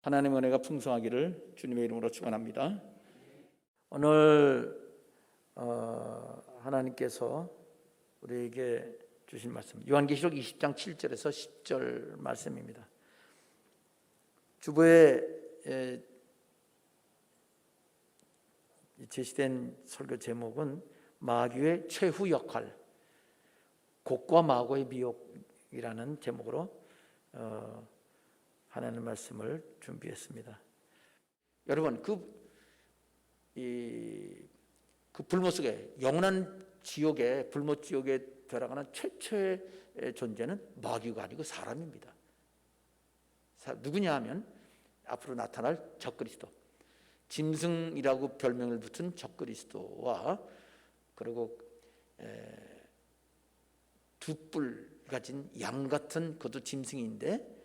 하나님의 은혜가 풍성하기를 주님의 이름으로 축원합니다. 오늘 하나님께서 우리에게 주신 말씀 요한계시록 20장 7절에서 10절 말씀입니다. 주보에 제시된 설교 제목은 마귀의 최후 역할, 곡과 마고의 미혹이라는 제목으로 하나님의 말씀을 준비했습니다. 여러분, 그 불못 속에, 영원한 지옥에, 불못 지옥에 들어가는 최초의 존재는 마귀가 아니고 사람입니다. 누구냐 하면 앞으로 나타날 적그리스도, 짐승이라고 별명을 붙은 적그리스도와 그리고 두 뿔 가진 양 같은 그것도 짐승인데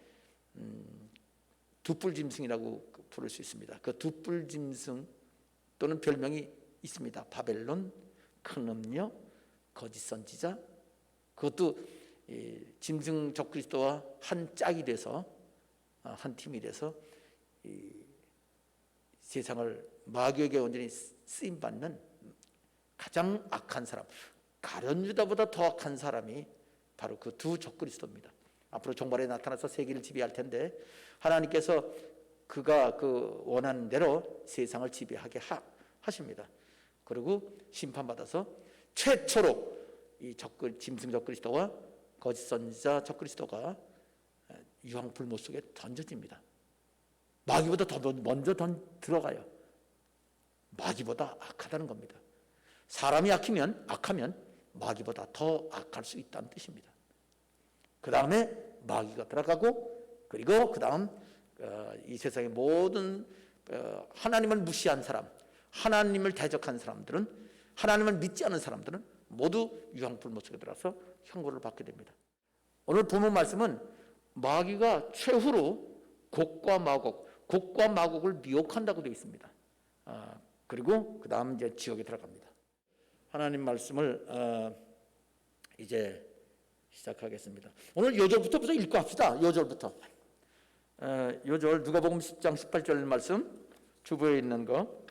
두뿔 짐승이라고 부를 수 있습니다. 그 두뿔 짐승 또는 별명이 있습니다. 바벨론, 큰 음녀, 거짓 선지자. 그것도 짐승 적그리스도와 한 짝이 돼서 한 팀이 돼서 세상을 마귀에게 온전히 쓰임 받는 가장 악한 사람, 가룟 유다보다 더 악한 사람이 바로 그 두 적그리스도입니다. 앞으로 종말에 나타나서 세계를 지배할 텐데 하나님께서 그가 그 원하는 대로 세상을 지배하게 하십니다. 그리고 심판받아서 최초로 이 짐승 적그리스도와 거짓 선지자 적그리스도가 유황 불못 속에 던져집니다. 마귀보다 더 먼저 들어가요. 마귀보다 악하다는 겁니다. 사람이 악하면 마귀보다 더 악할 수 있다는 뜻입니다. 그 다음에 마귀가 들어가고, 그리고 그 다음 이 세상의 모든 하나님을 무시한 사람, 하나님을 대적한 사람들은, 하나님을 믿지 않은 사람들은 모두 유황불못 속에 들어서 형벌을 받게 됩니다. 오늘 본문 말씀은 마귀가 최후로 곡과 마곡을 미혹한다고 되어 있습니다. 그리고 그 다음 이제 지옥에 들어갑니다. 하나님 말씀을 이제 시작하겠습니다. 오늘 요절부터 읽고 합시다. 요절부터. 요절 누가복음 10장 18절 말씀 주보에 있는 거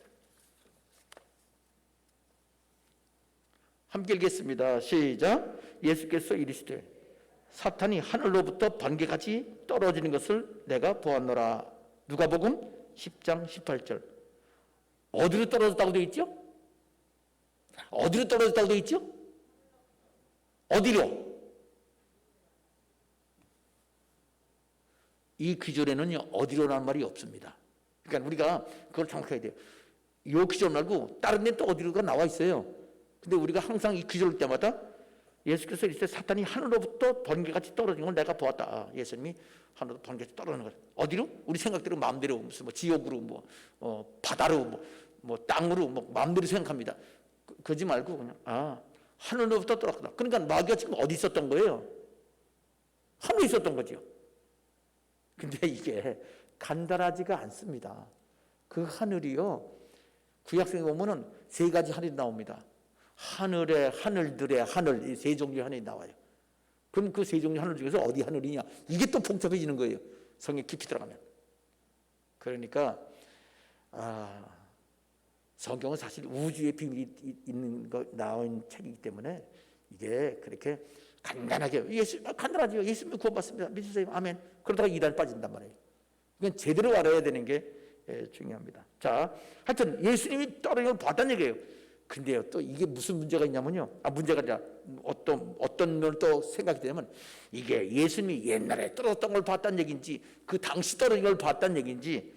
함께 읽겠습니다. 시작. 예수께서 이르시되 사탄이 하늘로부터 번개같이 떨어지는 것을 내가 보았노라. 누가복음 10장 18절. 어디로 떨어졌다고 되어 있죠? 어디로 떨어졌다고 되어 있죠? 어디로? 이 귀절에는요 어디로라는 말이 없습니다. 그러니까 우리가 그걸 정확하게 돼요. 이 귀절 말고 다른 데는 또 어디로가 나와 있어요. 근데 우리가 항상 이 귀절 때마다 예수께서 이때 사탄이 하늘로부터 번개같이 떨어지는 걸 내가 보았다. 예수님이 하늘로 번개같이 떨어지는 걸 어디로? 우리 생각대로 마음대로 무슨 지옥으로 바다로 땅으로 마음대로 생각합니다. 그러지 말고 그냥 하늘로부터 떨어졌다. 그러니까 마귀가 지금 어디 있었던 거예요? 하늘에 있었던 거죠. 근데 이게 간단하지가 않습니다. 그 하늘이요, 구약성에 보면은 세 가지 하늘이 나옵니다. 하늘의 하늘들의 하늘, 이 세 종류의 하늘이 나와요. 그럼 그 세 종류의 하늘 중에서 어디 하늘이냐? 이게 또 복잡해지는 거예요. 성에 깊이 들어가면. 그러니까 성경은 사실 우주의 비밀이 있는 거 나온 책이기 때문에 이게 그렇게 간단하게 간단하죠. 예수님이 구원받습니다. 믿으세요. 아멘. 그러다가 이단 빠진단 말이에요. 그건 제대로 알아야 되는 게 중요합니다. 자, 하여튼 예수님이 떨어진 걸 봤다는 얘기예요. 근데요, 또 이게 무슨 문제가 있냐면요. 문제가 아니라 어떤 면을 또 생각이 되냐면 이게 예수님이 옛날에 떨어졌던 걸 봤다는 얘기인지 그 당시 떨어진 걸 봤다는 얘기인지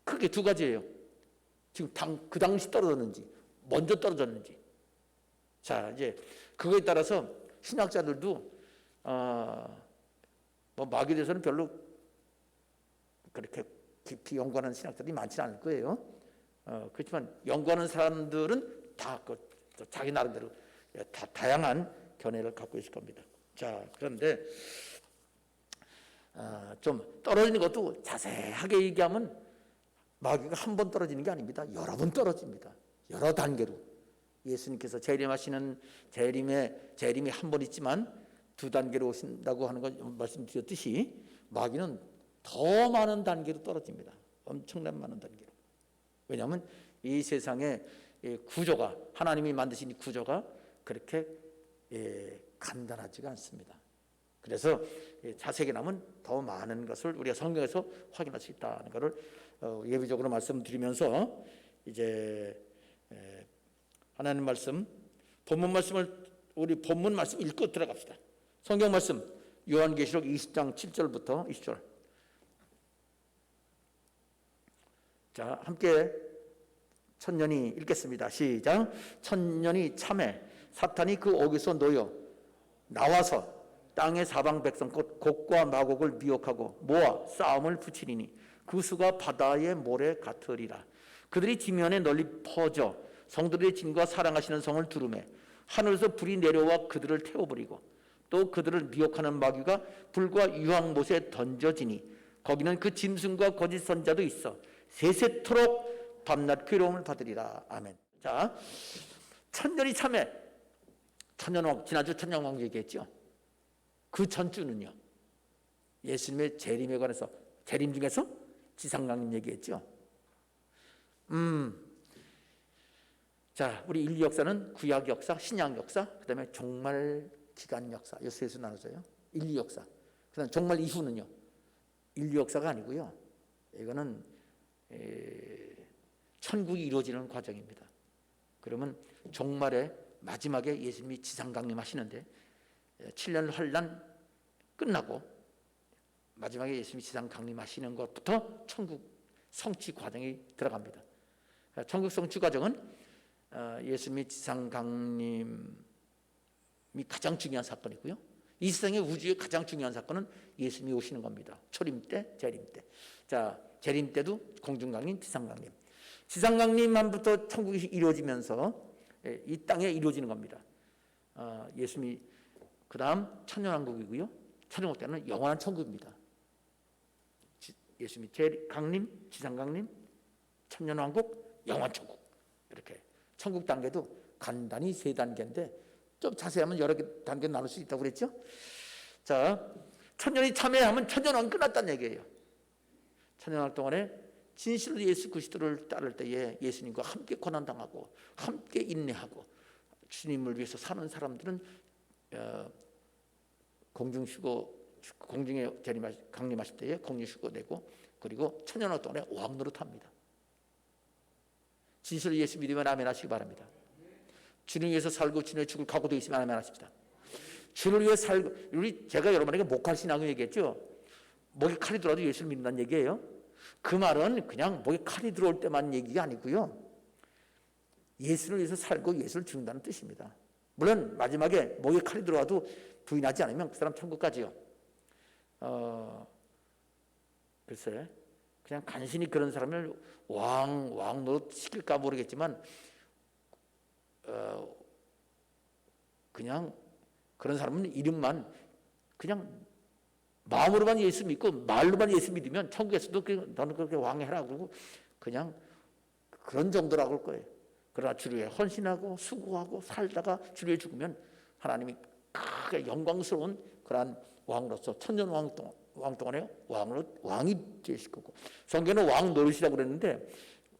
크게 두 가지예요. 지금 그 당시 떨어졌는지 먼저 떨어졌는지. 자, 이제 그거에 따라서 신학자들도 마귀에 대해서는 별로 그렇게 깊이 연구하는 신학자들이 많지는 않을 거예요. 그렇지만 연구하는 사람들은 다 자기 나름대로 다 다양한 견해를 갖고 있을 겁니다. 자, 그런데 좀 떨어지는 것도 자세하게 얘기하면 마귀가 한 번 떨어지는 게 아닙니다. 여러 번 떨어집니다. 여러 단계로. 예수님께서 재림하시는 재림이 한 번 있지만 두 단계로 오신다고 하는 걸 말씀드렸듯이 마귀는 더 많은 단계로 떨어집니다. 엄청난 많은 단계로. 왜냐하면 이 세상의 구조가, 하나님이 만드신 이 구조가 그렇게 간단하지가 않습니다. 그래서 자세히 나면 더 많은 것을 우리가 성경에서 확인할 수 있다는 것을 예비적으로 말씀드리면서 이제 하나님 말씀, 본문 말씀을 우리 본문 말씀 읽고 들어갑시다. 성경 말씀 요한계시록 20장 7절부터 20절. 자, 함께 천년이 읽겠습니다. 시작. 천년이 참해 사탄이 그 옥에서 놓여 나와서 땅의 사방 백성 곧 곡과 마곡을 미혹하고 모아 싸움을 붙이리니 그 수가 바다의 모래 같으리라. 그들이 지면에 널리 퍼져 성들의 진과 사랑하시는 성을 두루매 하늘에서 불이 내려와 그들을 태워버리고 또 그들을 미혹하는 마귀가 불과 유황못에 던져지니 거기는 그 짐승과 거짓 선자도 있어 세세토록 밤낮 괴로움을 받으리라. 아멘. 자, 천년이 참해. 천년왕, 지난주 천년왕 얘기했죠. 그 전주는요, 예수님의 재림에 관해서, 재림 중에서 지상강림 얘기했죠. 자, 우리 인류 역사는 구약 역사, 신약 역사, 그 다음에 종말 기간 역사, 이 셋으로 나눠져요. 인류 역사. 그 다음 종말 이후는요, 인류 역사가 아니고요, 이거는 천국이 이루어지는 과정입니다. 그러면 종말에 마지막에 예수님이 지상 강림하시는데 7년 환란 끝나고 마지막에 예수님이 지상 강림하시는 것부터 천국 성취 과정이 들어갑니다. 천국 성취 과정은 예수님이 지상 강림이 가장 중요한 사건이고요. 이 세상의 우주의 가장 중요한 사건은 예수님이 오시는 겁니다. 초림 때, 재림 때. 자, 재림 때도 공중 강림, 지상 강림. 지상 강림만부터 천국이 이루어지면서 이 땅에 이루어지는 겁니다. 예수님이 그 다음 천년왕국이고요. 천년왕국 때는 영원한 천국입니다. 예수님이 강림, 지상 강림, 천년왕국, 영원 천국. 이렇게 천국 단계도 간단히 세 단계인데 좀 자세하면 여러 개 단계 나눌 수 있다고 그랬죠. 자, 천년이 참여하면 천년왕 끝났다는 얘기예요. 천년왕 동안에 진실로 예수 그리스도를 따를 때에 예수님과 함께 고난당하고 함께 인내하고 주님을 위해서 사는 사람들은 공중에 강림하실 때에 공중휴거 내고 그리고 천년왕 동안에 왕 노릇합니다. 진실로 예수 믿으면 아멘 하시기 바랍니다. 주님 위해서 살고 주님의 죽을 각오도 있으면 아멘 하십시다. 주를 위해 살고, 제가 여러분에게 목칼 신앙을 얘기했죠. 목에 칼이 들어도 예수를 믿는다는 얘기예요. 그 말은 그냥 목에 칼이 들어올 때만 얘기가 아니고요. 예수를 위해서 살고 예수를 죽는다는 뜻입니다. 물론 마지막에 목에 칼이 들어와도 부인하지 않으면 그 사람 천국 가지요. 글쎄, 그냥 간신히 그런 사람을 왕 노릇 시킬까 모르겠지만 그냥 그런 사람은 이름만 그냥 마음으로만 예수 믿고 말로만 예수 믿으면 천국에서도 너는 그렇게 왕해라 그러고 그냥 그런 정도라고 할 거예요. 그러나 주를 위해 헌신하고 수고하고 살다가 주를 위해 죽으면 하나님이 크게 영광스러운 그러한 왕으로서 천년 왕 동안에 왕이 되실 거고, 성경은 왕 노릇이라고 그랬는데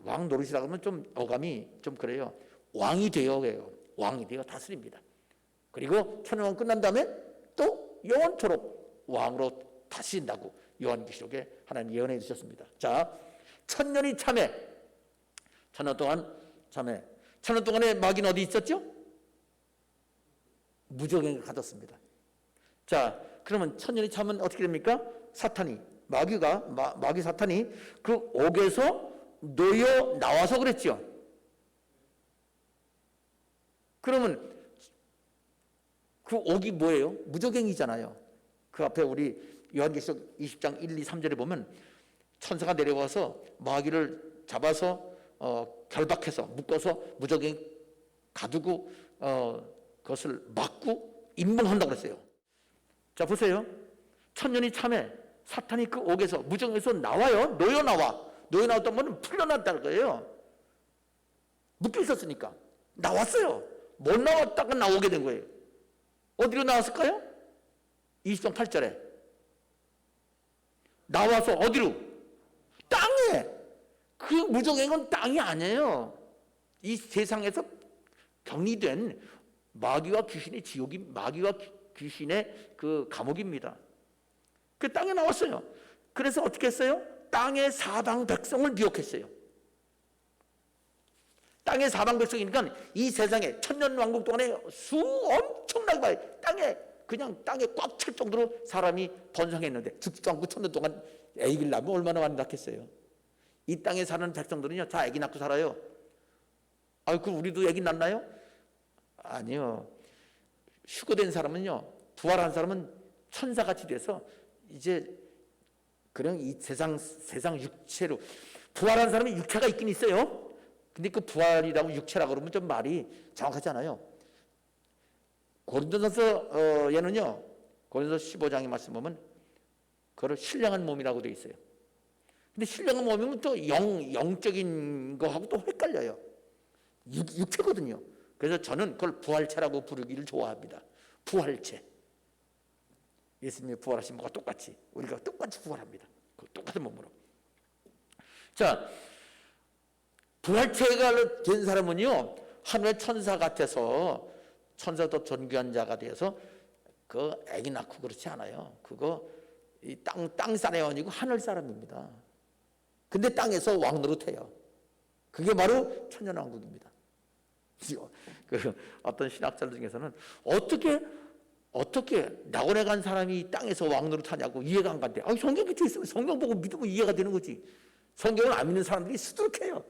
왕 노릇이라고 하면 좀 어감이 좀 그래요. 왕이 되어요. 왕이 되어 다스립니다. 그리고 천년왕 끝난 다음에 또 영원토록 왕으로 다스린다고 요한계시록에 하나님 예언해 주셨습니다. 자, 천년이 참해. 천년 동안 참해. 천년 동안에 마귀는 어디 있었죠? 무적행을 가졌습니다. 자, 그러면 천년이 참으면 어떻게 됩니까? 마귀 사탄이 그 옥에서 놓여 나와서 그랬죠. 그러면 그 옥이 뭐예요? 무적행이잖아요. 그 앞에 우리 요한계시록 20장 1, 2, 3절에 보면 천사가 내려와서 마귀를 잡아서 결박해서 묶어서 무적행 가두고 그것을 막고 임봉한다고 그랬어요. 자, 보세요. 천년이 참해. 사탄이 그 옥에서 무적에서 나와요. 놓여 나왔던 건 풀려났다는 거예요. 묶여 있었으니까 나왔어요. 못 나왔다가 나오게 된 거예요. 어디로 나왔을까요? 20장 8절에 나와서 어디로? 땅에. 그 무정행은 땅이 아니에요. 이 세상에서 격리된 마귀와 귀신의 지옥이, 마귀와 귀신의 그 감옥입니다. 그 땅에 나왔어요. 그래서 어떻게 했어요? 땅의 사방 백성을 미혹했어요. 땅의 사방 백성이니까 이 세상에 천년왕국 동안에 엄청나게 많이 땅에 꽉 찰 정도로 사람이 번성했는데, 죽지도 않고 천년 동안 애기를 낳으면 얼마나 많이 낳겠어요. 이 땅에 사는 백성들은요 다 애기 낳고 살아요. 그럼 우리도 애기 낳나요? 아니요. 휴거된 사람은요, 부활한 사람은 천사같이 돼서 이제 그냥 이 세상 육체로, 부활한 사람이 육체가 있긴 있어요. 근데 그 부활이라고 육체라고 그러면 좀 말이 정확하지 않아요. 고린도전서 얘는요, 고린도서 15장에 말씀 보면 그걸 신령한 몸이라고 되어 있어요. 근데 신령한 몸이면 또 영적인 거하고 또 헷갈려요. 육체거든요. 그래서 저는 그걸 부활체라고 부르기를 좋아합니다. 부활체. 예수님이 부활하신 것과 똑같이 우리가 똑같이 부활합니다. 그 똑같은 몸으로. 자, 부활체가 된 사람은요 하늘의 천사 같아서, 천사도 존귀한 자가 되어서 그 애기 낳고 그렇지 않아요. 그거 이 땅 사람이 하늘 사람입니다. 근데 땅에서 왕 노릇해요. 그게 바로 천년왕국입니다. 그 어떤 신학자들 중에서는 어떻게 낙원에 간 사람이 땅에서 왕 노릇하냐고 이해가 안 간대. 성경 밑에 있으면 성경 보고 믿고 이해가 되는 거지. 성경을 안 믿는 사람들이 수두룩해요.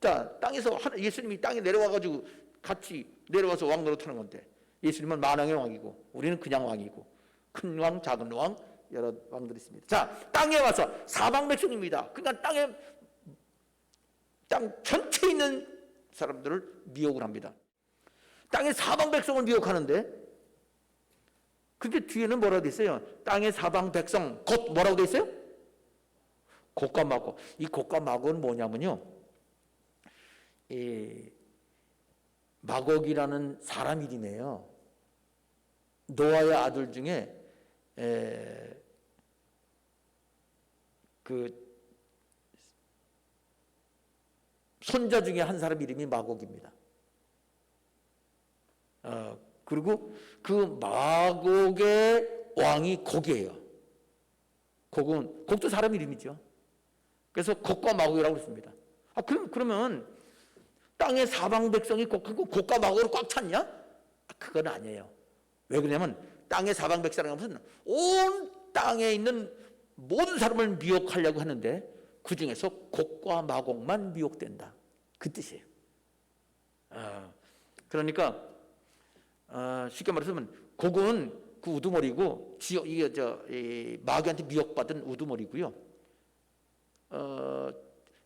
자, 땅에서 예수님이 땅에 내려와가지고 같이 내려와서 왕 노릇하는 건데, 예수님은 만왕의 왕이고 우리는 그냥 왕이고, 큰 왕, 작은 왕, 여러 왕들이 있습니다. 자, 땅에 와서 사방 백성입니다. 그러니까 땅 전체에 있는 사람들을 미혹을 합니다. 땅의 사방 백성을 미혹하는데, 근데 뒤에는 뭐라고 돼 있어요? 땅의 사방 백성 곧 뭐라고 돼 있어요? 곡과 마곡. 이 곡과 마곡은 뭐냐면요, 이 마곡이라는 사람 이름이에요. 노아의 아들 중에 그 손자 중에 한 사람 이름이 마곡입니다. 그리고 그 마곡의 왕이 곡이에요. 곡도 사람 이름이죠. 그래서 곡과 마곡이라고 했습니다. 그러면 땅의 사방 백성이 곡하고 곡과 마곡으로 꽉 찼냐? 그건 아니에요. 왜 그러냐면 땅의 사방 백성이라는 것은 온 땅에 있는 모든 사람을 미혹하려고 하는데, 그 중에서 곡과 마곡만 미혹된다, 그 뜻이에요. 그러니까 쉽게 말해서는 곡은 그 우두머리고, 마귀한테 미혹받은 우두머리고요.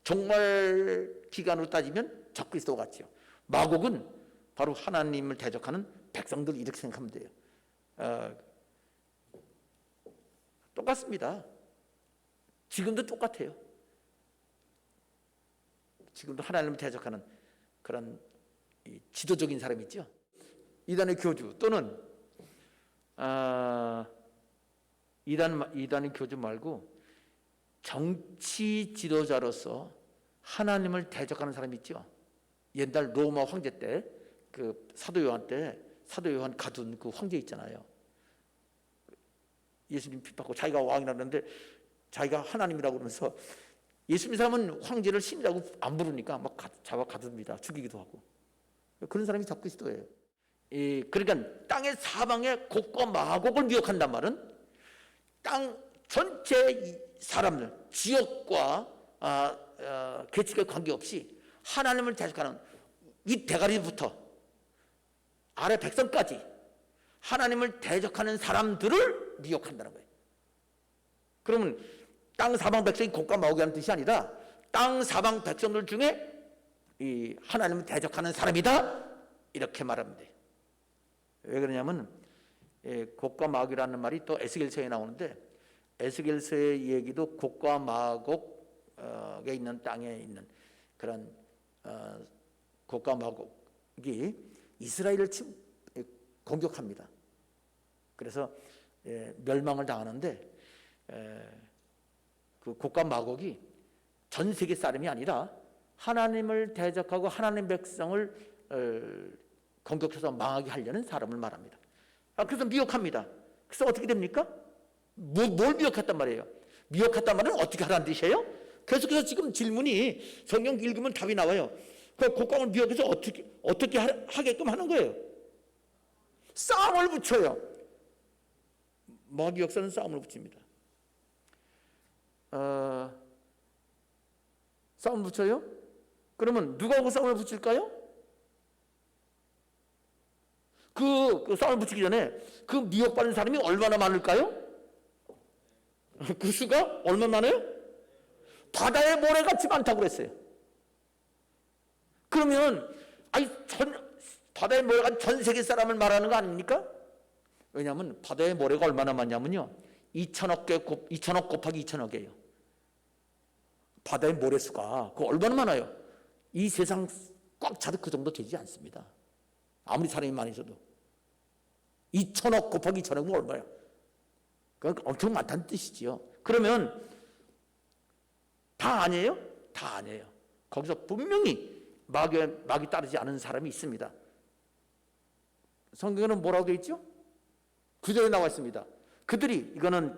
종말 기간으로 따지면 적그리스도 같죠. 마곡은 바로 하나님을 대적하는 백성들, 이렇게 생각하면 돼요. 똑같습니다. 지금도 똑같아요. 지금도 하나님을 대적하는 그런 지도적인 사람이 있죠. 이단의 교주 또는 이단의 교주 말고 정치 지도자로서 하나님을 대적하는 사람이 있죠. 옛날 로마 황제 때, 그 사도 요한 가둔 그 황제 있잖아요. 예수님 핍박하고 자기가 왕이라고 하는데 자기가 하나님이라고 그러면서, 예수님 사람은 황제를 신이라고 안 부르니까 막 잡아 가둡니다. 죽이기도 하고. 그런 사람이 적그리스도예요. 그러니까 땅의 사방에 곡과 마곡을 미혹한단 말은 땅 전체 사람들, 지역과 계층에 관계없이 하나님을 대적하는 이 대가리부터 아래 백성까지 하나님을 대적하는 사람들을 미혹한다는 거예요. 그러면 땅 사방 백성이 곡과 마곡이라는 뜻이 아니라 땅 사방 백성들 중에 이 하나님을 대적하는 사람이다, 이렇게 말하면 돼요. 왜 그러냐면 곡과 마곡이라는 말이 또 에스겔서에 나오는데, 에스겔서의 얘기도 곡과 마곡에 있는 땅에 있는 그런 곡과 마곡이 이스라엘을 공격합니다. 그래서 멸망을 당하는데, 그 곡과 마곡이 전 세계 사람이 아니라 하나님을 대적하고 하나님 백성을 공격해서 망하게 하려는 사람을 말합니다. 그래서 미혹합니다. 그래서 어떻게 됩니까? 뭘 미혹했단 말이에요? 미혹했단 말은 어떻게 하라는 뜻이에요? 계속해서 지금 질문이 성경 읽으면 답이 나와요. 그 곡광을 미혹해서 어떻게 하게끔 하는 거예요? 싸움을 붙여요. 마귀 역사는 싸움을 붙입니다. 싸움을 붙여요? 그러면 누구하고 싸움을 붙일까요? 그 싸움을 붙이기 전에 그 미혹받는 사람이 얼마나 많을까요? 그 수가 얼마나 많아요? 바다의 모래같이 많다고 그랬어요. 그러면 바다의 모래가 전 세계 사람을 말하는 거 아닙니까? 왜냐하면 바다의 모래가 얼마나 많냐면요, 2천억 곱하기 2천억이에요. 바다의 모래수가 그 얼마나 많아요? 이 세상 꽉 차도 그 정도 되지 않습니다. 아무리 사람이 많으셔도 2천억 곱하기 2천억은 얼마야? 그러니까 엄청 많다는 뜻이지요. 그러면 다 아니에요? 다 아니에요. 거기서 분명히 마귀 따르지 않은 사람이 있습니다. 성경에는 뭐라고 되어 있죠? 구절에 나와 있습니다. 그들이, 이거는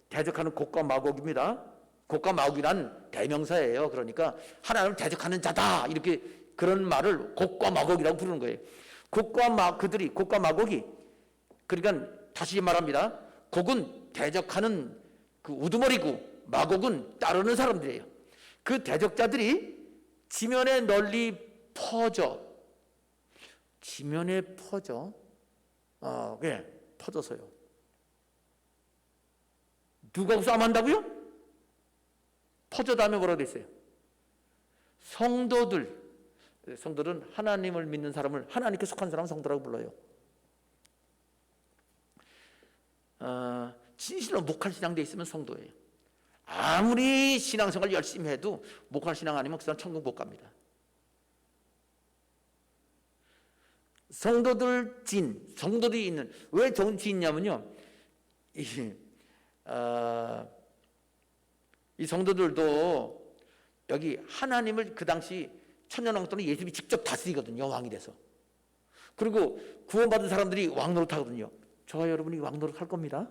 대적하는 곡과 마곡입니다. 곡과 마곡이란 대명사예요. 그러니까 하나님을 대적하는 자다, 이렇게 그런 말을 곡과 마곡이라고 부르는 거예요. 그들이 곡과 마곡이, 그러니까 다시 말합니다. 곡은 대적하는 그 우두머리고 마곡은 따르는 사람들이에요. 그 대적자들이 지면에 널리 퍼져. 지면에 퍼져. 퍼져서요. 누가 싸움한다고요? 퍼져 다음에 뭐라고 돼 있어요? 성도들은 하나님을 믿는 사람을, 하나님께 속한 사람을 성도라고 불러요. 진실로 목할신앙 돼 있으면 성도예요. 아무리 신앙생활 열심히 해도 목할신앙 아니면 그 사람 천국 못 갑니다. 성도들이 있는, 왜 좋은 지있냐면요, 이 성도들도 여기 하나님을 그 당시 천년왕 동안 예수님이 직접 다스리거든요, 왕이 돼서. 그리고 구원받은 사람들이 왕노릇 하거든요. 저와 여러분이 왕노릇 할 겁니다.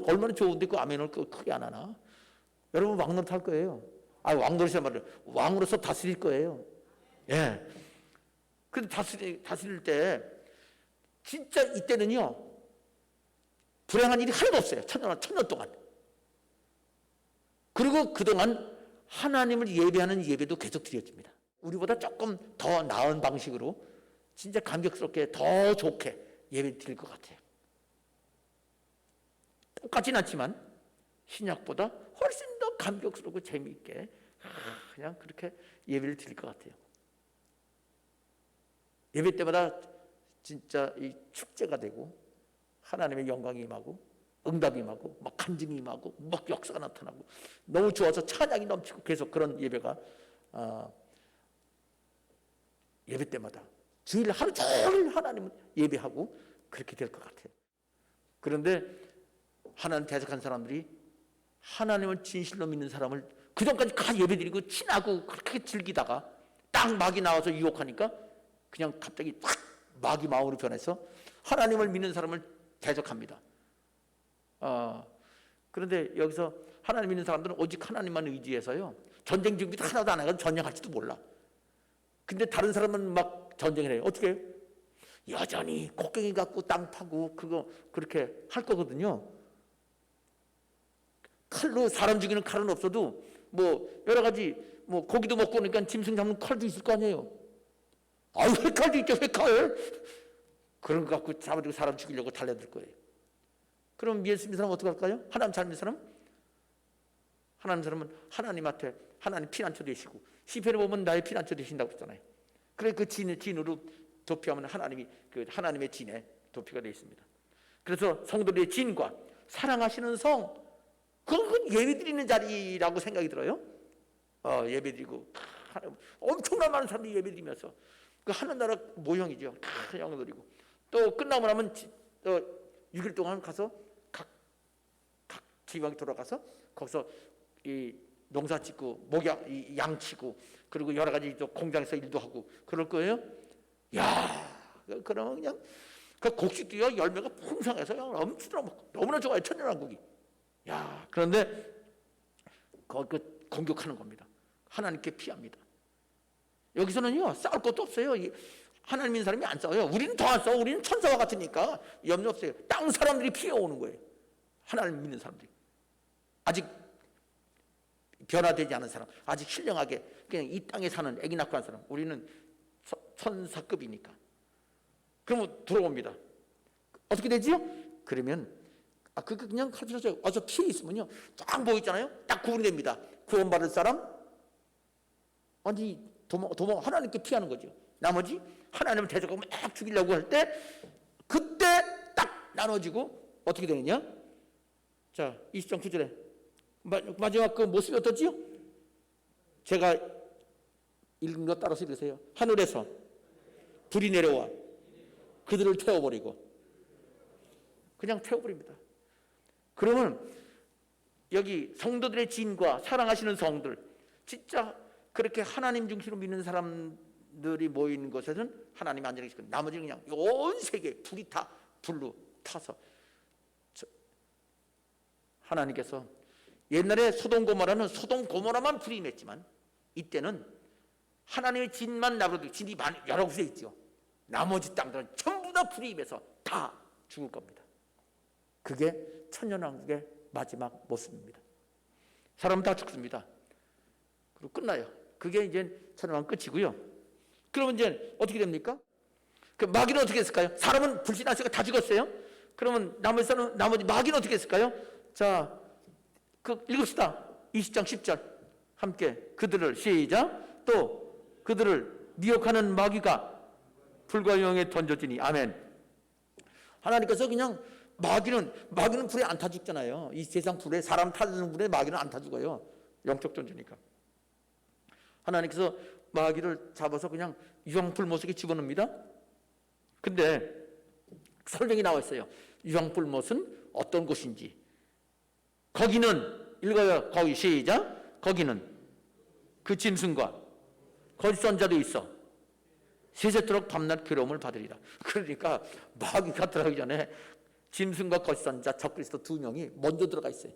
얼마나 좋은데 그 아멘을 크게 안 하나? 여러분 왕노릇 할 거예요. 왕노릇이란 말이에요. 왕으로서 다스릴 거예요. 예. 근데 다스릴 때 진짜 이때는요, 불행한 일이 하나도 없어요. 천년 동안. 그리고 그동안 하나님을 예배하는 예배도 계속 드려집니다. 우리보다 조금 더 나은 방식으로 진짜 감격스럽게 더 좋게 예배 드릴 것 같아요. 똑같진 않지만 신약보다 훨씬 더 감격스럽고 재미있게 그냥 그렇게 예배를 드릴 것 같아요. 예배 때마다 진짜 이 축제가 되고 하나님의 영광이 임하고 응답이 임하고 막 간증이 임하고 막 역사가 나타나고 너무 좋아서 찬양이 넘치고 계속 그런 예배가 예배 때마다 주일 하루 종일 하나님을 예배하고 그렇게 될 것 같아요. 그런데 하나님 대적한 사람들이 하나님을 진실로 믿는 사람을 그전까지 다 예배드리고 친하고 그렇게 즐기다가 딱 마귀 나와서 유혹하니까 그냥 갑자기 확 마귀 마음으로 변해서 하나님을 믿는 사람을 대적합니다. 그런데 여기서 하나님 믿는 사람들은 오직 하나님만 의지해서요, 전쟁 준비도 하나도 안 해가지고 전쟁할지도 몰라. 근데 다른 사람은 막 전쟁을 해요. 어떻게 해요? 여전히 곡괭이 갖고 땅 파고 그거 그렇게 할 거거든요. 칼로 사람 죽이는 칼은 없어도 뭐 여러 가지 뭐 고기도 먹고 그러니까 짐승 잡는 칼도 있을 거 아니에요. 회칼도 있죠, 회칼. 그런 거 갖고 잡아들고 사람 죽이려고 달려들 거예요. 그럼 예수 믿는 사람은 어떻게 할까요? 하나님 잘 믿는 사람? 하나님 사람은 하나님한테 하나님 피난처 되시고, 시편에 보면 나의 피난처 되신다고 했잖아요. 그래 그 진으로 도피하면 하나님의 진에 도피가 되어 있습니다. 그래서 성도들의 진과 사랑하시는 성, 그건 예배드리는 자리라고 생각이 들어요. 예배드리고 엄청난 많은 사람들이 예배드리면서 그 하늘나라 모형이죠. 영을 드리고 또 끝나고 나면 또 6일 동안 가서 지방에 돌아가서 거기서 이 농사 짓고 목양 양 치고 그리고 여러 가지 또 공장에서 일도 하고 그럴 거예요. 야, 그러면 그냥 그 곡식도요 열매가 풍성해서 너무나 좋아요. 천연왕국이. 야, 그런데 그 공격하는 겁니다. 하나님께 피합니다. 여기서는요 싸울 것도 없어요. 하나님 믿는 사람이 안 싸워요. 우리는 더 안 싸워. 우리는 천사와 같으니까 염려 없어요. 땅 사람들이 피해오는 거예요. 하나님 믿는 사람들이. 아직 변화되지 않은 사람, 아직 신령하게 그냥 이 땅에 사는 애기 낳고 한 사람, 우리는 천사급이니까. 그러면 들어옵니다. 어떻게 되지요? 그러면 그냥 칼피셔서 와서 피해 있으면요 딱 보이잖아요. 딱 구분이 됩니다. 구원받을 사람, 아니 도망 하나님께 피하는 거죠. 나머지 하나님을 대적하고 막 죽이려고 할 때 그때 딱 나눠지고 어떻게 되느냐? 자, 20장 9절에 마지막 그 모습이 어떻지요? 제가 읽은 것 따라서 읽으세요. 하늘에서 불이 내려와 그들을 태워버리고 그냥 태워버립니다. 그러면 여기 성도들의 지인과 사랑하시는 성들, 진짜 그렇게 하나님 중심으로 믿는 사람들이 모이는 곳에서는 하나님이 안전하게 지키고 나머지는 그냥 온 세계에 불이 다 불로 타서 하나님께서 옛날에 소돔고모라는 소돔고모라만 불이 임했지만 이때는 하나님의 진만 나버려도 진이 여러 곳에 있죠. 나머지 땅들은 전부 다 불이 임해서 다 죽을 겁니다. 그게 천년왕국의 마지막 모습입니다. 사람은 다 죽습니다. 그리고 끝나요. 그게 이제 천년왕국 끝이고요. 그러면 이제 어떻게 됩니까? 그 마귀는 어떻게 했을까요? 사람은 불신하시고 다 죽었어요. 그러면 나머지 마귀는 어떻게 했을까요? 자, 그 읽읍시다. 20장 10절 함께 그들을 시작. 또 그들을 미혹하는 마귀가 불과 영에 던져지니 아멘. 하나님께서 그냥 마귀는 불에 안 타 죽잖아요. 이 세상 불에 사람 타는 불에 마귀는 안 타 죽어요. 영적 존재니까. 하나님께서 마귀를 잡아서 그냥 유황불못에 집어넣습니다. 근데 설명이 나와 있어요. 유황불못은 어떤 곳인지. 거기는 읽어요. 거기 시작. 거기는 그 짐승과 거짓 선자도 있어 세세토록 밤낮 괴로움을 받으리라. 그러니까 마귀가 들어가기 전에 짐승과 거짓 선자 적그리스도 두 명이 먼저 들어가 있어요.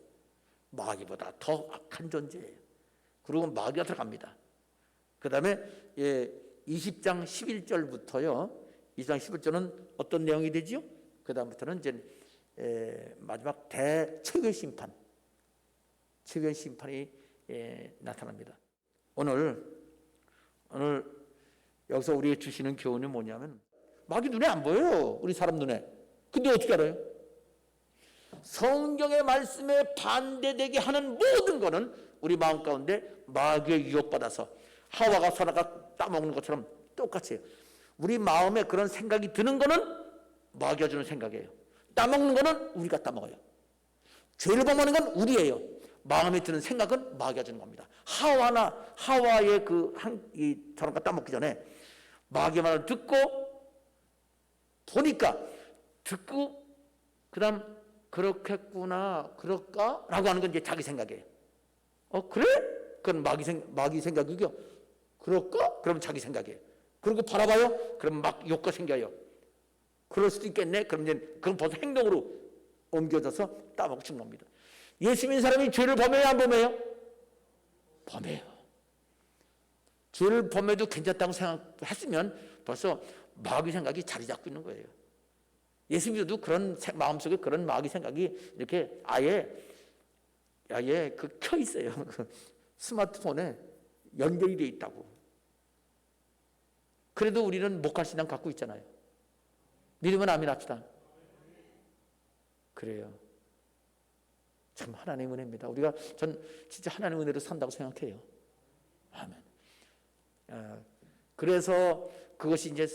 마귀보다 더 악한 존재예요. 그리고 마귀가 들어갑니다. 그 다음에 20장 11절부터요. 20장 11절은 어떤 내용이 되지요? 그 다음부터는 이제 마지막 최후의 심판이 나타납니다. 오늘 여기서 우리에게 주시는 교훈이 뭐냐면 마귀 눈에 안 보여요. 우리 사람 눈에. 근데 어떻게 알아요? 성경의 말씀에 반대되게 하는 모든 것은 우리 마음 가운데 마귀의 유혹받아서 하와가 선악과 따먹는 것처럼 똑같이 해요. 우리 마음에 그런 생각이 드는 거는 마귀가 주는 생각이에요. 따먹는 거는 우리가 따먹어요. 죄를 범하는 건 우리예요. 마음에 드는 생각은 마귀가 주는 겁니다. 하와의 이 선악과 따먹기 전에 마귀의 말을 듣고 보니까 듣고 그다음 그렇겠구나 그럴까라고 하는 건 이제 자기 생각이에요. 그래? 그건 마귀 생각이고요. 그럴까? 그러면 자기 생각이에요. 그리고 바라봐요. 그럼 막 욕가 생겨요. 그럴 수도 있겠네. 그럼 이제 그건 벌써 행동으로 옮겨져서 따먹고 죽는 겁니다. 예수 믿는 사람이 죄를 범해요, 안 범해요? 범해요. 죄를 범해도 괜찮다고 생각했으면 벌써 마귀 생각이 자리 잡고 있는 거예요. 예수 믿어도 그런 마음속에 그런 마귀 생각이 이렇게 아예 켜 있어요. 스마트폰에 연결이 되어 있다고. 그래도 우리는 못 갈 신앙 갖고 있잖아요. 믿으면 아멘 합시다. 그래요. 참 하나님의 은혜입니다. 전 진짜 하나님의 은혜로 산다고 생각해요. 아멘. 그래서 그것이 이제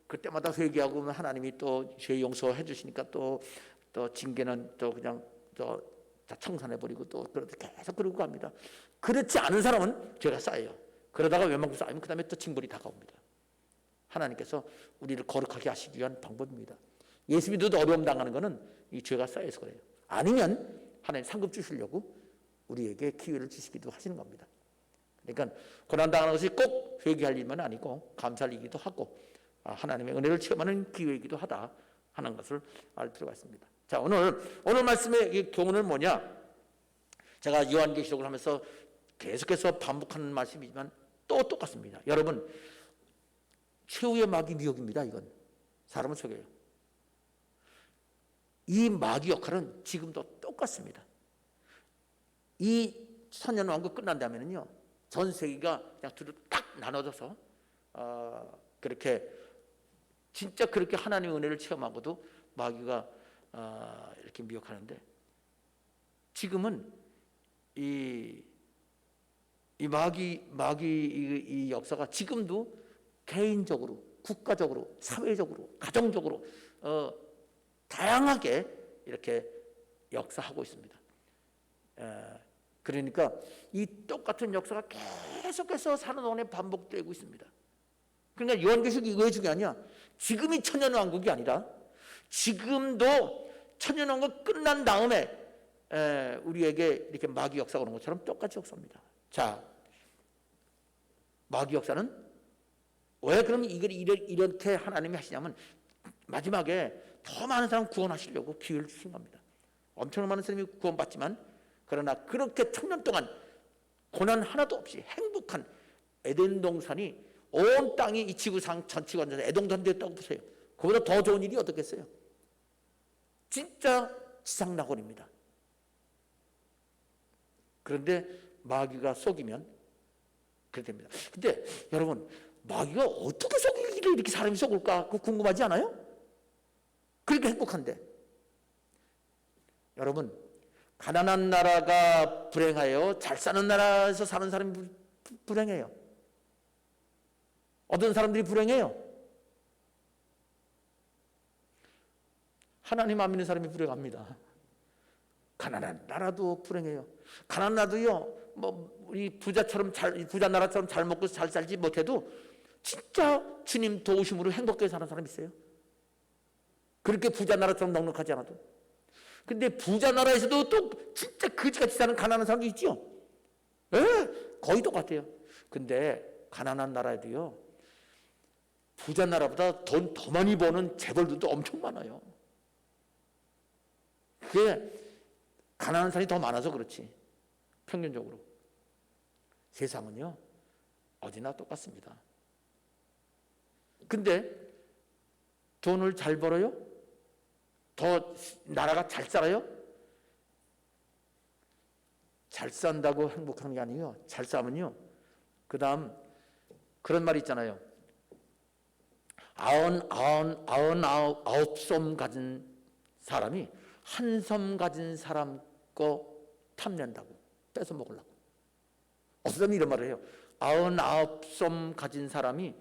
그때마다 회개하고 하나님이 또 죄 용서해 주시니까 또 징계는 또 그냥 다 청산해 버리고 또 그렇게 계속 그러고 갑니다. 그렇지 않은 사람은 죄가 쌓여요. 그러다가 웬만큼 쌓이면 그 다음에 또 징벌이 다가옵니다. 하나님께서 우리를 거룩하게 하시기 위한 방법입니다. 예수 믿어도 어려움 당하는 것은 이 죄가 쌓여서 그래요. 아니면 하나님 상급 주시려고 우리에게 기회를 주시기도 하시는 겁니다. 그러니까 고난당하는 것이 꼭 회개할 일만 아니고 감사할 일이기도 하고 하나님의 은혜를 체험하는 기회이기도 하다 하는 것을 알 필요가 있습니다. 자, 오늘 말씀의 교훈은 뭐냐? 제가 요한계시록을 하면서 계속해서 반복하는 말씀이지만 또 똑같습니다. 여러분, 최후의 마귀 미혹입니다. 이건 사람을 속여요. 이 마귀 역할은 지금도 똑같습니다. 이 천년왕국 끝난다면요, 전 세계가 그냥 둘로 딱 나눠져서 그렇게 진짜 그렇게 하나님의 은혜를 체험하고도 마귀가 이렇게 미혹하는데, 지금은 이 마귀 이 역사가 지금도 개인적으로, 국가적으로, 사회적으로, 가정적으로 다양하게 이렇게 역사하고 있습니다. 그러니까 이 똑같은 역사가 계속해서 사는 동안에 반복되고 있습니다. 그러니까 요한계시록이 왜 중요하냐? 지금이 천년왕국이 아니라 지금도 천년왕국 끝난 다음에 우리에게 이렇게 마귀 역사가 오는 것처럼 똑같이 역사입니다. 자, 마귀 역사는 왜 그럼 이걸 이렇게 하나님이 하시냐면, 마지막에 더 많은 사람 구원하시려고 기회를 주신 겁니다. 엄청나게 많은 사람이 구원받지만, 그러나 그렇게 천년 동안 고난 하나도 없이 행복한 에덴 동산이, 온 땅이 이 지구상 전체가 완전히 에덴동산 됐다고 보세요. 그보다 더 좋은 일이 어떻겠어요? 진짜 지상낙원입니다. 그런데 마귀가 속이면 그렇게 됩니다. 근데 여러분, 마귀가 어떻게 속이기를 이렇게 사람이 속을까? 그거 궁금하지 않아요? 그렇게 행복한데. 여러분, 가난한 나라가 불행하여 잘 사는 나라에서 사는 사람이 불행해요. 어떤 사람들이 불행해요? 하나님 안 믿는 사람이 불행합니다. 가난한 나라도 불행해요. 가난한 나라도요, 우리 부자 나라처럼 잘 먹고 잘 살지 못해도 진짜 주님 도우심으로 행복하게 사는 사람이 있어요. 그렇게 부자 나라처럼 넉넉하지 않아도. 근데 부자 나라에서도 또 진짜 거지같이 사는 가난한 사람도 있죠. 거의 똑같아요. 근데 가난한 나라에도요, 부자 나라보다 돈 더 많이 버는 재벌들도 엄청 많아요. 그게 가난한 사람이 더 많아서 그렇지. 평균적으로. 세상은요, 어디나 똑같습니다. 근데 돈을 잘 벌어요? 더 나라가 잘 살아요? 잘 산다고 행복한 게 아니에요. 잘 싸면요, 그 다음 그런 말이 있잖아요. 99섬 가진 사람이 한 섬 가진 사람 거 탐낸다고, 뺏어 먹으려고. 어떤 사람이 이런 말을 해요. 99섬 가진 사람이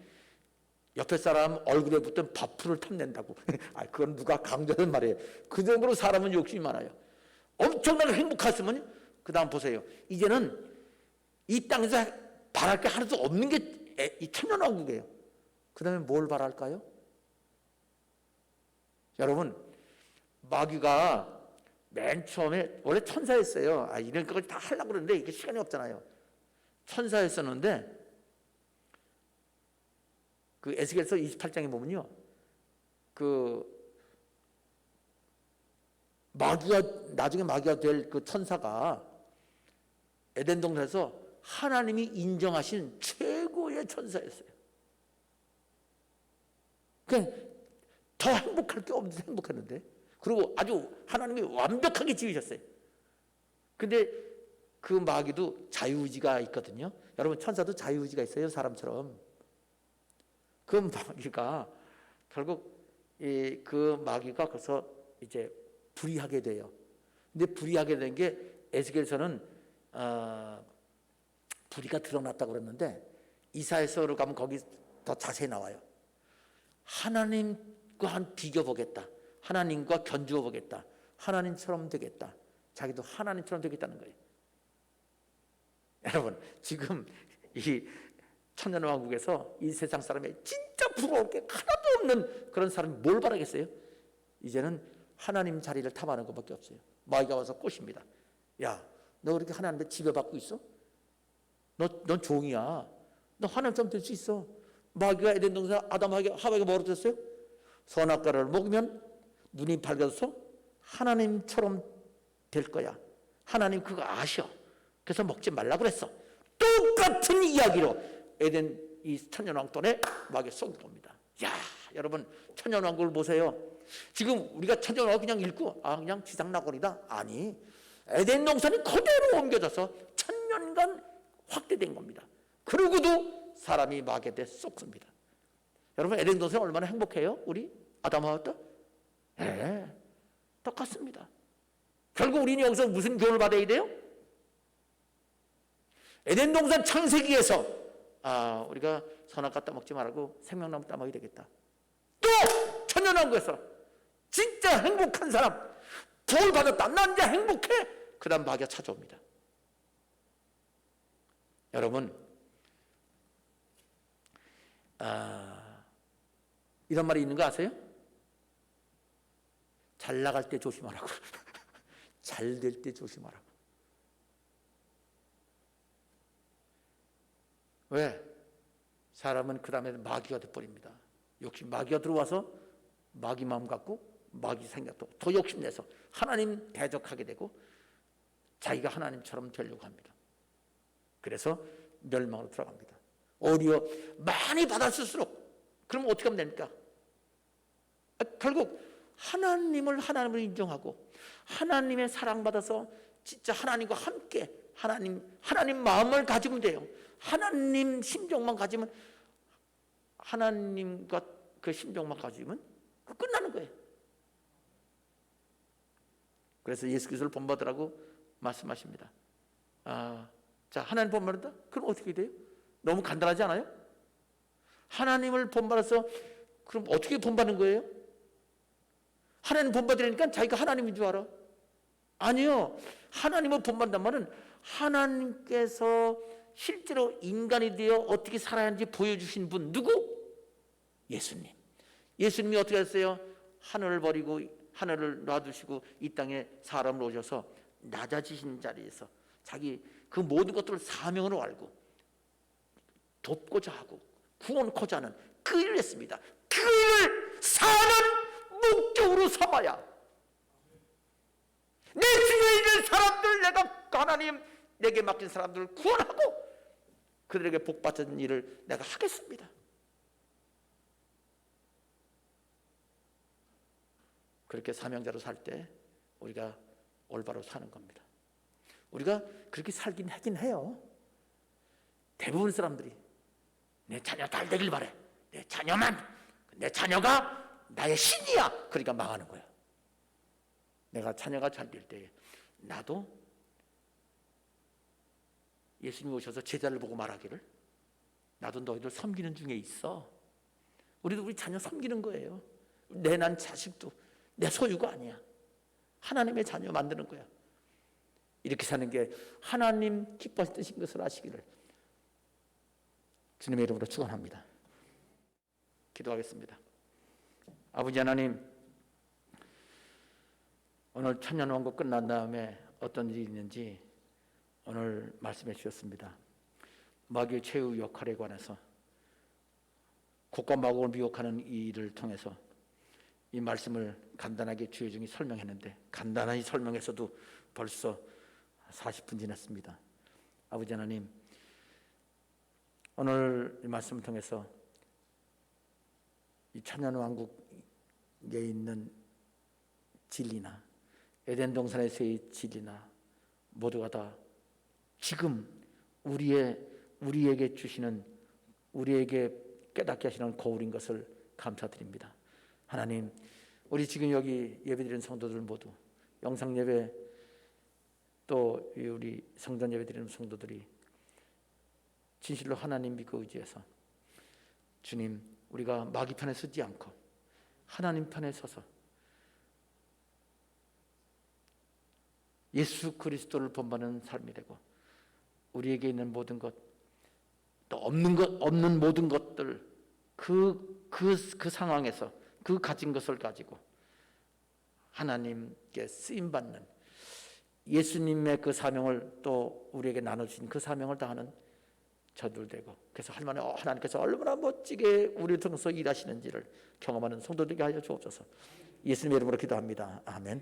옆에 사람 얼굴에 붙은 밥풀을 탐낸다고. 그건 누가 강조하는 말이에요. 그 정도로 사람은 욕심이 많아요. 엄청나게 행복했으면 그 다음 보세요. 이제는 이 땅에서 바랄 게 하나도 없는 게 이 천년왕국이에요. 그 다음에 뭘 바랄까요? 여러분, 마귀가 맨 처음에 원래 천사였어요. 이런 것까지 다 하려고 그러는데 이게 시간이 없잖아요. 천사였었는데, 그 에스겔서 28장에 보면요, 나중에 마귀가 될 그 천사가 에덴 동산에서 하나님이 인정하신 최고의 천사였어요. 그냥 더 행복할 게 없는데 행복했는데, 그리고 아주 하나님이 완벽하게 지으셨어요. 근데 그 마귀도 자유의지가 있거든요. 여러분, 천사도 자유의지가 있어요, 사람처럼. 그 마귀가 결국 그 마귀가 그래서 이제 불의하게 돼요. 근데 불의하게 된 게 에스겔서는 불의가 드러났다고 그랬는데, 이사야서로 가면 거기 더 자세히 나와요. 하나님과 한 비교보겠다. 하나님과 견주어 보겠다. 하나님처럼 되겠다. 자기도 하나님처럼 되겠다는 거예요. 여러분, 지금 이 천년왕국에서 이 세상 사람이 진짜 부러울 게 하나도 없는 그런 사람이 뭘 바라겠어요? 이제는 하나님 자리를 탐하는 것밖에 없어요. 마귀가 와서 꼬십니다. 야, 너 그렇게 하나님의 지배받고 있어? 넌 종이야. 너 하나님처럼 될 수 있어. 마귀가 에덴 동산 아담에게 하와에게 뭐라고 했어요? 선악과를 먹으면 눈이 밝아서 하나님처럼 될 거야. 하나님 그거 아셔. 그래서 먹지 말라 그랬어. 똑같은 이야기로 에덴 이 천년왕국에 마귀가 쏜 겁니다. 야, 여러분 천년왕국을 보세요. 지금 우리가 천년왕국 그냥 읽고 그냥 지상낙원이다. 아니, 에덴 동산이 그대로 옮겨져서 천년간 확대된 겁니다. 그러고도 사람이 마귀한테 쏙습니다. 여러분 에덴 동산이 얼마나 행복해요? 우리 아담하와 네, 똑같습니다. 결국 우리는 여기서 무슨 교훈을 받아야 돼요? 에덴 동산 창세기에서 우리가 선악과 따먹지 말고 생명나무 따먹어야 되겠다. 또 천년왕국에서 진짜 행복한 사람, 복을 받았다. 난 이제 행복해. 그 다음 마귀가 찾아옵니다. 여러분 이런 말이 있는 거 아세요? 잘 나갈 때 조심하라고. 잘 될 때 조심하라고. 왜? 사람은 그 다음에 마귀가 돼버립니다. 욕심, 마귀가 들어와서 마귀 마음 갖고 마귀 생각도 더 욕심내서 하나님 대적하게 되고 자기가 하나님처럼 되려고 합니다. 그래서 멸망으로 들어갑니다. 오히려 많이 받았을수록 그럼 어떻게 하면 됩니까? 결국 하나님을 인정하고 하나님의 사랑받아서 진짜 하나님과 함께 하나님 마음을 가지면 돼요. 하나님 심정만 가지면, 하나님과 그 심정만 가지면 끝나는 거예요. 그래서 예수 그리스도를 본받으라고 말씀하십니다. 자, 하나님 본받는다? 그럼 어떻게 돼요? 너무 간단하지 않아요? 하나님을 본받아서 그럼 어떻게 본받는 거예요? 하나님 본받으려니까 자기가 하나님인 줄 알아? 아니요. 하나님을 본받는단 말은 하나님께서 실제로 인간이 되어 어떻게 살아야 하는지 보여주신 분 누구? 예수님. 예수님이 어떻게 했어요? 하늘을 버리고 하늘을 놔두시고 이 땅에 사람을 오셔서 낮아지신 자리에서 자기 그 모든 것들을 사명으로 알고 돕고자 하고 구원코자 하는 그 일을 했습니다. 그 일을 사는 목적으로 삼아야 내 주위에 있는 사람들, 내가 하나님 내게 맡긴 사람들을 구원하고 그들에게 복받은 일을 내가 하겠습니다. 그렇게 사명자로 살 때 우리가 올바로 사는 겁니다. 우리가 그렇게 살긴 하긴 해요. 대부분 사람들이 내 자녀 잘 되길 바래. 내 자녀가 나의 신이야. 그러니까 망하는 거야. 내가 자녀가 잘 될 때 나도 예수님이 오셔서 제자를 보고 말하기를 나도 너희들 섬기는 중에 있어. 우리도 우리 자녀 섬기는 거예요. 내 난 자식도 내 소유가 아니야. 하나님의 자녀 만드는 거야. 이렇게 사는 게 하나님 기뻐하시는 것을 아시기를 주님의 이름으로 축원합니다. 기도하겠습니다. 아버지 하나님, 오늘 천년왕국 끝난 다음에 어떤 일이 있는지 오늘 말씀해 주셨습니다. 마귀의 최후 역할에 관해서 국가 마국을 미혹하는 이 일을 통해서 이 말씀을 간단하게 주여 중에 설명했는데 간단하게 설명해서도 벌써 40분 지났습니다. 아버지 하나님, 오늘 이 말씀을 통해서 이 천년왕국에 있는 진리나 에덴 동산에서의 진리나 모두가 다 지금 우리에게 주시는, 우리에게 깨닫게 하시는 거울인 것을 감사드립니다. 하나님, 우리 지금 여기 예배드리는 성도들 모두, 영상 예배 또 우리 성전 예배드리는 성도들이 진실로 하나님 믿고 의지해서 주님, 우리가 마귀 편에 서지 않고 하나님 편에 서서 예수 그리스도를 본받는 삶이 되고 우리에게 있는 모든 것, 또 없는 모든 것들, 그 상황에서 그 가진 것을 가지고 하나님께 쓰임받는 예수님의 그 사명을 또 우리에게 나눠주신 그 사명을 다하는 저들 되고, 그래서 하나님께서 얼마나 멋지게 우리를 통해서 일하시는지를 경험하는 성도되게 하여 주옵소서. 예수님의 이름으로 기도합니다. 아멘.